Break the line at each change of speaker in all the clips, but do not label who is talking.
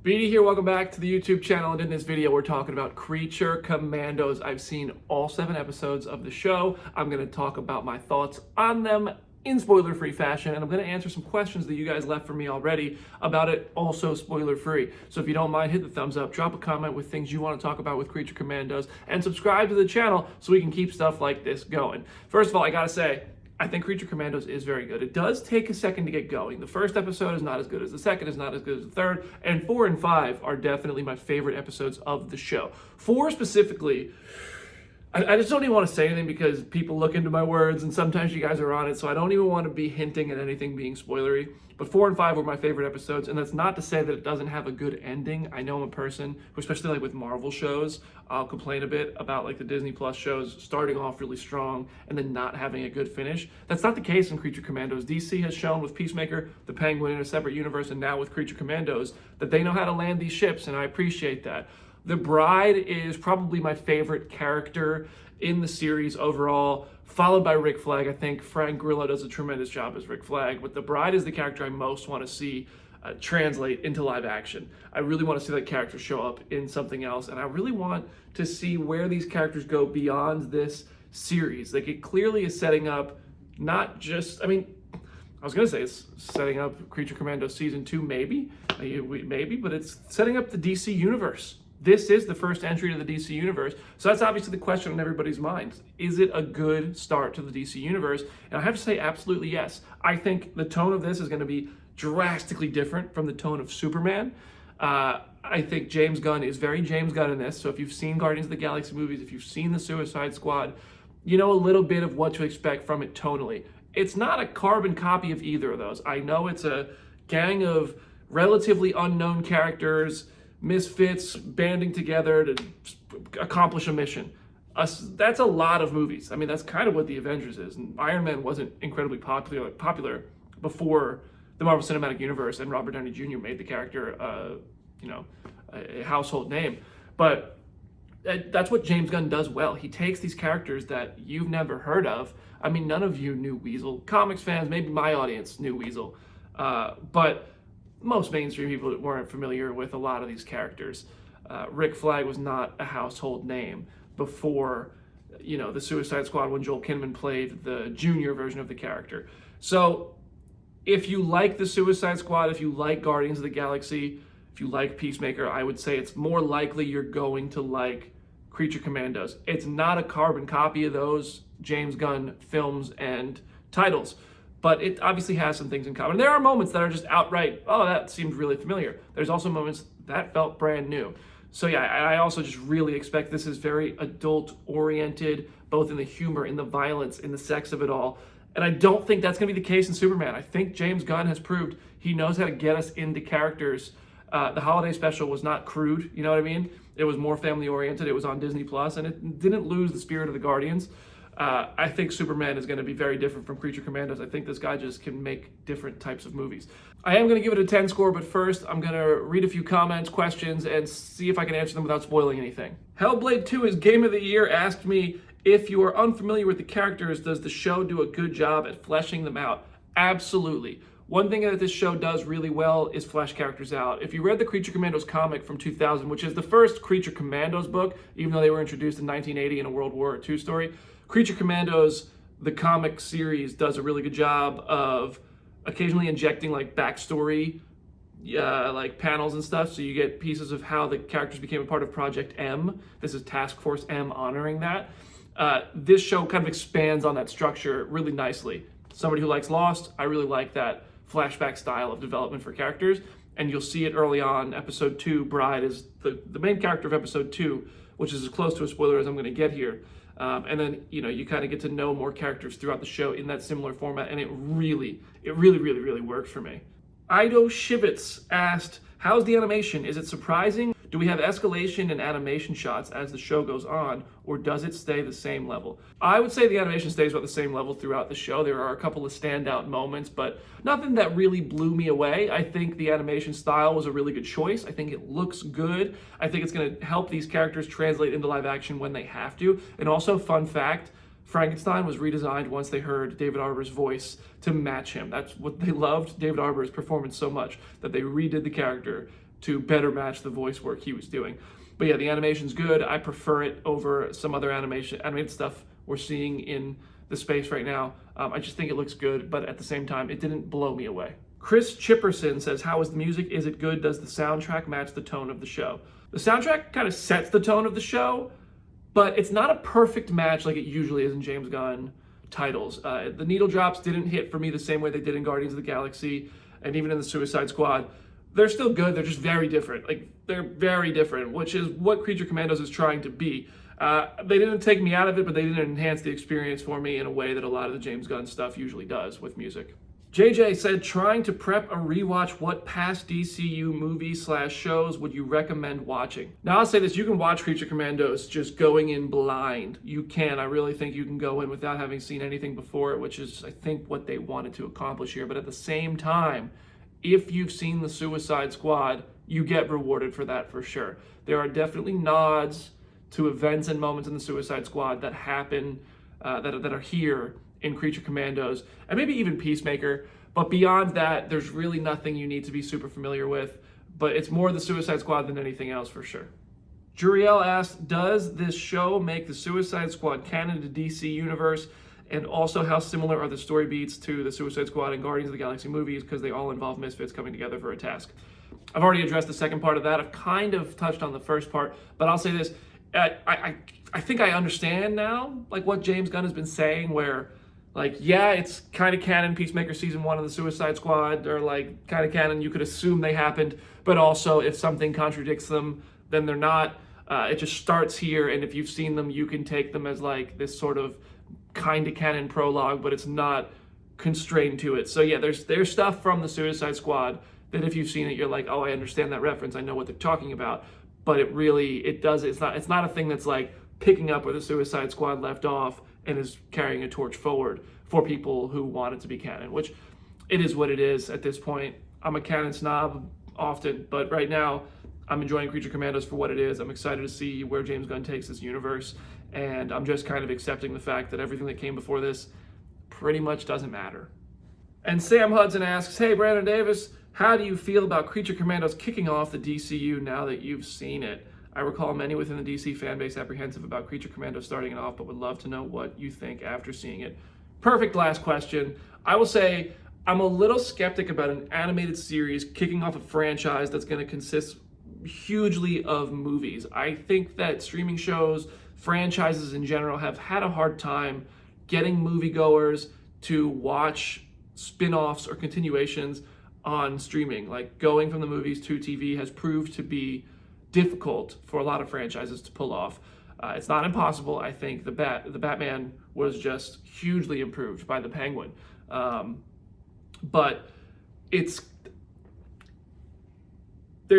BD here, welcome back to the YouTube channel, and in this video we're talking about Creature Commandos. I've seen all 7 episodes of the show. I'm going to talk about my thoughts on them in spoiler-free fashion, and I'm going to answer some questions that you guys left for me already about it, also spoiler-free. So if you don't mind, hit the thumbs up, drop a comment with things you want to talk about with Creature Commandos, and subscribe to the channel so we can keep stuff like this going. First of all, I gotta say, I think Creature Commandos is very good. It does take a second to get going. The first episode is not as good as the second, is not as good as the third, and 4 and 5 are definitely my favorite episodes of the show. 4 specifically, I just don't even want to say anything because people look into my words and sometimes you guys are on it, so I don't even want to be hinting at anything being spoilery. But 4 and 5 were my favorite episodes, and that's not to say that it doesn't have a good ending. I know I'm a person who, especially like with Marvel shows, I'll complain a bit about like the Disney Plus shows starting off really strong and then not having a good finish. That's not the case in Creature Commandos. DC has shown with Peacemaker, the Penguin in a separate universe, and now with Creature Commandos that they know how to land these ships, and I appreciate that. The Bride is probably my favorite character in the series overall, followed by Rick Flag. I think Frank Grillo does a tremendous job as Rick Flag, but the Bride is the character I most want to see translate into live action. I really want to see that character show up in something else, and I really want to see where these characters go beyond this series. Like, it clearly is setting up not just, I was going to say it's setting up Creature Commandos Season 2, maybe, but it's setting up the DC Universe. This is the first entry to the DC Universe, so that's obviously the question on everybody's minds. Is it a good start to the DC Universe? And I have to say absolutely yes. I think the tone of this is going to be drastically different from the tone of Superman. I think James Gunn is very James Gunn in this, so if you've seen Guardians of the Galaxy movies, if you've seen the Suicide Squad, you know a little bit of what to expect from it tonally. It's not a carbon copy of either of those. I know it's a gang of relatively unknown characters, misfits banding together to accomplish a mission. That's a lot of movies. I mean, that's kind of what the Avengers is. And Iron Man wasn't incredibly popular before the Marvel Cinematic Universe, and Robert Downey Jr. made the character, a household name. But that's what James Gunn does well. He takes these characters that you've never heard of. I mean, none of you knew Weasel. Comics fans, maybe my audience knew Weasel, but most mainstream people weren't familiar with a lot of these characters. Rick Flag was not a household name before, the Suicide Squad when Joel Kinnaman played the junior version of the character. So if you like the Suicide Squad, if you like Guardians of the Galaxy, if you like Peacemaker, I would say it's more likely you're going to like Creature Commandos. It's not a carbon copy of those James Gunn films and titles, but it obviously has some things in common. There are moments that are just outright, oh, that seemed really familiar. There's also moments that felt brand new. So yeah, I also just really expect this is very adult-oriented, both in the humor, in the violence, in the sex of it all. And I don't think that's going to be the case in Superman. I think James Gunn has proved he knows how to get us into characters. The holiday special was not crude, you know what I mean? It was more family-oriented. It was on Disney Plus, and it didn't lose the spirit of the Guardians. I think Superman is going to be very different from Creature Commandos. I think this guy just can make different types of movies. I am going to give it a 10 score, but first I'm going to read a few comments, questions, and see if I can answer them without spoiling anything. Hellblade 2 is Game of the Year asked me, if you are unfamiliar with the characters, does the show do a good job at fleshing them out? Absolutely. One thing that this show does really well is flesh characters out. If you read the Creature Commandos comic from 2000, which is the first Creature Commandos book, even though they were introduced in 1980 in a World War II story, Creature Commandos, the comic series, does a really good job of occasionally injecting like backstory, like panels and stuff. So you get pieces of how the characters became a part of Project M. This is Task Force M honoring that. This show kind of expands on that structure really nicely. Somebody who likes Lost, I really like that flashback style of development for characters. And you'll see it early on. Episode 2, Bride, is the main character of Episode 2, which is as close to a spoiler as I'm going to get here. And then, you kind of get to know more characters throughout the show in that similar format, and it really worked for me. Ido Shivitz asked, how's the animation? Is it surprising? Do we have escalation in animation shots as the show goes on, or does it stay the same level? I would say the animation stays about the same level throughout the show. There are a couple of standout moments, but nothing that really blew me away. I think the animation style was a really good choice. I think it looks good. I think it's going to help these characters translate into live action when they have to. And also, fun fact, Frankenstein was redesigned once they heard David Harbour's voice to match him. That's what they loved David Harbour's performance so much, that they redid the character to better match the voice work he was doing. But yeah, the animation's good. I prefer it over some other animated stuff we're seeing in the space right now. I just think it looks good, but at the same time, it didn't blow me away. Chris Chipperson says, how is the music? Is it good? Does the soundtrack match the tone of the show? The soundtrack kind of sets the tone of the show, but it's not a perfect match like it usually is in James Gunn titles. The needle drops didn't hit for me the same way they did in Guardians of the Galaxy and even in the Suicide Squad. They're still good, they're just very different. They're very different, which is what Creature Commandos is trying to be. They didn't take me out of it, but they didn't enhance the experience for me in a way that a lot of the James Gunn stuff usually does with music. JJ said, trying to prep a rewatch, what past DCU movies/shows would you recommend watching? Now I'll say this, you can watch Creature Commandos just going in blind. You can, I really think you can go in without having seen anything before it, which is I think what they wanted to accomplish here. But at the same time, if you've seen the Suicide Squad, you get rewarded for that for sure. There are definitely nods to events and moments in the Suicide Squad that happen, that are here in Creature Commandos, and maybe even Peacemaker. But beyond that, there's really nothing you need to be super familiar with. But it's more the Suicide Squad than anything else for sure. Juriel asked, does this show make the Suicide Squad canon to DC Universe? And also, how similar are the story beats to the Suicide Squad and Guardians of the Galaxy movies, because they all involve misfits coming together for a task? I've already addressed the second part of that. I've kind of touched on the first part, but I'll say this. I think I understand now, what James Gunn has been saying, where, yeah, it's kind of canon, Peacemaker Season 1 of the Suicide Squad, or, kind of canon, you could assume they happened, but also, if something contradicts them, then they're not. It just starts here, and if you've seen them, you can take them as, this sort of kind of canon prologue, but it's not constrained to it. So, yeah, there's stuff from the Suicide Squad that if you've seen it, you're like, oh, I understand that reference, I know what they're talking about. But it's not a thing that's picking up where the Suicide Squad left off and is carrying a torch forward for people who want it to be canon, which it is what it is at this point. I'm a canon snob often, but right now I'm enjoying Creature Commandos for what it is. I'm excited to see where James Gunn takes this universe, and I'm just kind of accepting the fact that everything that came before this pretty much doesn't matter. And Sam Hudson asks, hey, Brandon Davis, how do you feel about Creature Commandos kicking off the DCU now that you've seen it? I recall many within the DC fan base apprehensive about Creature Commandos starting it off, but would love to know what you think after seeing it. Perfect last question. I will say I'm a little skeptic about an animated series kicking off a franchise that's going to consist hugely of movies. I think that streaming shows, franchises in general, have had a hard time getting moviegoers to watch spin-offs or continuations on streaming. Going from the movies to TV has proved to be difficult for a lot of franchises to pull off. It's not impossible. I think the Batman was just hugely improved by the Penguin, but there's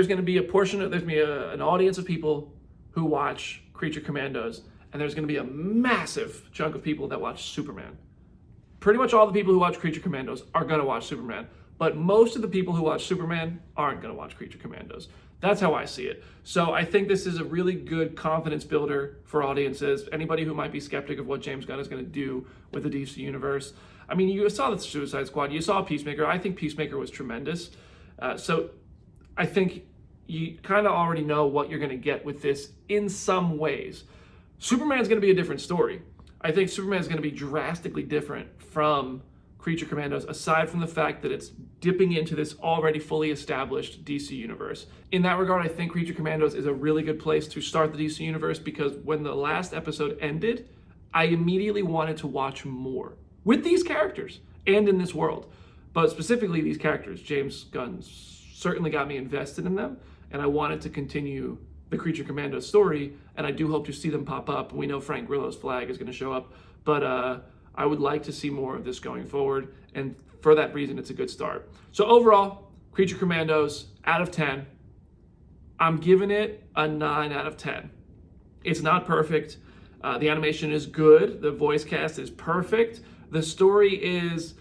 going to be an audience of people who watch Creature Commandos, and there's going to be a massive chunk of people that watch Superman. Pretty much all the people who watch Creature Commandos are going to watch Superman, but most of the people who watch Superman aren't going to watch Creature Commandos. That's how I see it. So I think this is a really good confidence builder for audiences. Anybody who might be skeptic of what James Gunn is going to do with the DC universe. I mean, you saw the Suicide Squad, you saw Peacemaker. I think Peacemaker was tremendous. So I think you kind of already know what you're going to get with this in some ways. Superman's going to be a different story. I think Superman's going to be drastically different from Creature Commandos, aside from the fact that it's dipping into this already fully established DC universe. In that regard, I think Creature Commandos is a really good place to start the DC universe, because when the last episode ended, I immediately wanted to watch more with these characters and in this world. But specifically these characters, James Gunn certainly got me invested in them, and I wanted to continue the Creature Commandos story, and I do hope to see them pop up. We know Frank Grillo's flag is going to show up, but I would like to see more of this going forward, and for that reason, it's a good start. So overall, Creature Commandos, out of 10, I'm giving it a 9 out of 10. It's not perfect. The animation is good. The voice cast is perfect. The story is,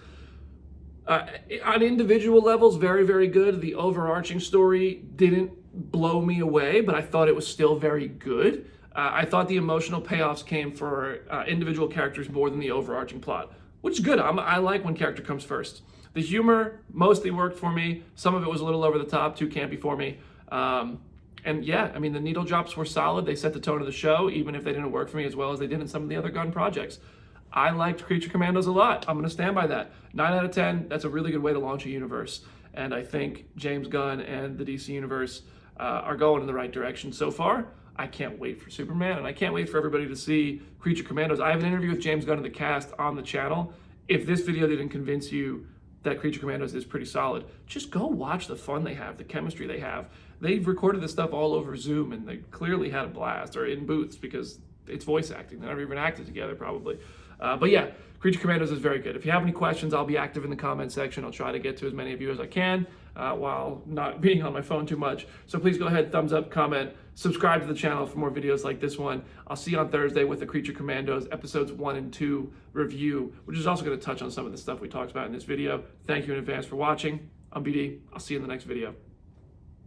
on individual levels, very, very good. The overarching story didn't blow me away, but I thought it was still very good. I thought the emotional payoffs came for individual characters more than the overarching plot, which is good. I like when character comes first. The humor mostly worked for me. Some of it was a little over the top, too campy for me. And yeah, I mean, the needle drops were solid. They set the tone of the show, even if they didn't work for me as well as they did in some of the other Gunn projects. I liked Creature Commandos a lot. I'm going to stand by that. 9 out of 10, that's a really good way to launch a universe. And I think James Gunn and the DC Universe are going in the right direction so far. I can't wait for Superman, and I can't wait for everybody to see Creature Commandos. I have an interview with James Gunn and the cast on the channel. If this video didn't convince you that Creature Commandos is pretty solid, just go watch the fun they have, the chemistry they have. They've recorded this stuff all over Zoom, and they clearly had a blast, or in booths, because it's voice acting. They never even acted together, probably. But yeah, Creature Commandos is very good. If you have any questions, I'll be active in the comment section. I'll try to get to as many of you as I can while not being on my phone too much. So please go ahead, thumbs up, comment, subscribe to the channel for more videos like this one. I'll see you on Thursday with the Creature Commandos episodes 1 and 2 review, which is also going to touch on some of the stuff we talked about in this video. Thank you in advance for watching. I'm BD. I'll see you in the next video.